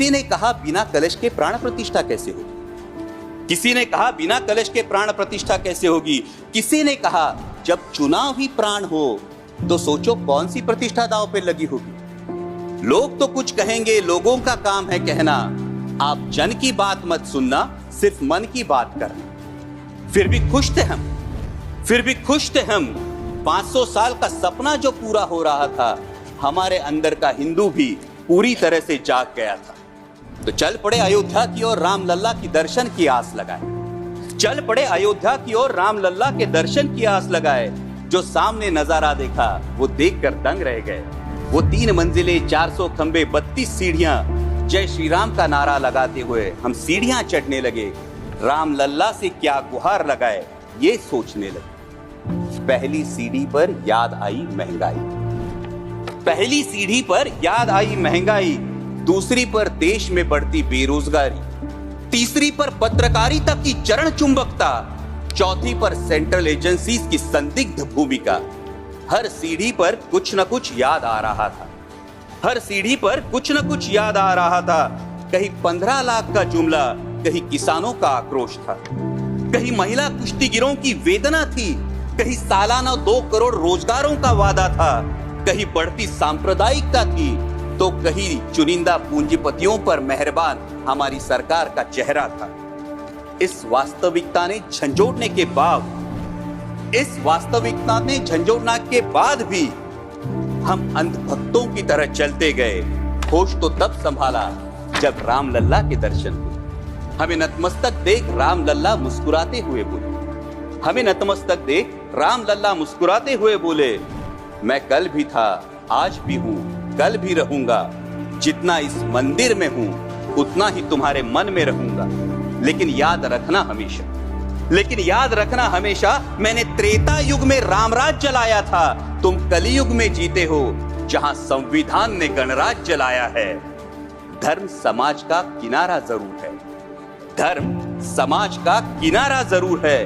किसी ने कहा बिना कलश के प्राण प्रतिष्ठा कैसे होगी, किसी ने कहा बिना कलश के प्राण प्रतिष्ठा कैसे होगी, किसी ने कहा जब चुनाव ही प्राण हो तो सोचो कौन सी प्रतिष्ठा दांव पे लगी होगी। लोग तो कुछ कहेंगे, लोगों का काम है कहना, आप जन की बात मत सुनना, सिर्फ मन की बात करना। फिर भी खुश थे हम, फिर भी खुश थे हम। 500 साल का सपना जो पूरा हो रहा था, हमारे अंदर का हिंदू भी पूरी तरह से जाग गया था। तो चल पड़े अयोध्या की ओर, राम लल्ला की दर्शन की आस लगाए। चल पड़े अयोध्या की ओर, राम लल्ला के दर्शन की आस लगाए। जो सामने नजारा देखा वो देखकर दंग रह गए। वो 3 मंजिले, 400 खंबे, 32 सीढ़ियां, जय श्री राम का नारा लगाते हुए हम सीढ़ियां चढ़ने लगे। राम लल्ला से क्या गुहार लगाए ये सोचने लगे। पहली सीढ़ी पर याद आई महंगाई, पहली सीढ़ी पर याद आई महंगाई, दूसरी पर देश में बढ़ती बेरोजगारी, तीसरी पर पत्रकारिता की चरण चुंबकता, चौथी पर सेंट्रल एजेंसीज की संदिग्ध भूमिका। हर सीढ़ी पर कुछ न कुछ याद आ रहा था, हर सीढ़ी पर कुछ न कुछ याद आ रहा था। कहीं 15 लाख का जुमला, कहीं किसानों का आक्रोश था, कहीं महिला कुश्तीगिरों की वेदना थी, कहीं सालाना 2 करोड़ रोजगारों का वादा था, कहीं बढ़ती सांप्रदायिकता थी, तो कहीं चुनिंदा पूंजीपतियों पर मेहरबान हमारी सरकार का चेहरा था। इस वास्तविकता ने झंझोड़ने के बाद, इस वास्तविकता ने झंझोड़ने के बाद भी हम अंधभक्तों की तरह चलते गए। होश तो तब संभाला जब राम लल्ला के दर्शन हुए। हमें नतमस्तक देख राम लल्ला मुस्कुराते हुए बोले, हमें नतमस्तक देख राम लल्ला मुस्कुराते हुए बोले, मैं कल भी था, आज भी हूं, कल भी रहूंगा। जितना इस मंदिर में हूं उतना ही तुम्हारे मन में रहूंगा। लेकिन याद रखना हमेशा, लेकिन याद रखना हमेशा, मैंने त्रेता युग में रामराज जलाया था, तुम कलयुग में जीते हो जहां संविधान ने गणराज जलाया है। धर्म समाज का किनारा जरूर है, धर्म समाज का किनारा जरूर है,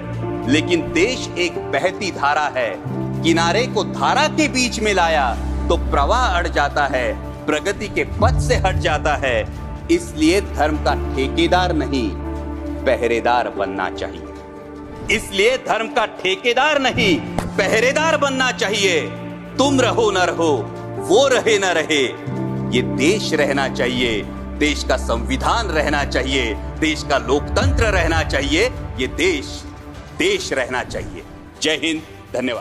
लेकिन देश एक बहती धारा है। किनारे को धारा के बीच में लाया तो प्रवाह अड़ जाता है, प्रगति के पथ से हट जाता है। इसलिए धर्म का ठेकेदार नहीं, पहरेदार बनना चाहिए। इसलिए धर्म का ठेकेदार नहीं, पहरेदार बनना चाहिए। तुम रहो न रहो, वो रहे न रहे, ये देश रहना चाहिए, देश का संविधान रहना चाहिए, देश का लोकतंत्र रहना चाहिए, ये देश रहना चाहिए। जय हिंद, धन्यवाद।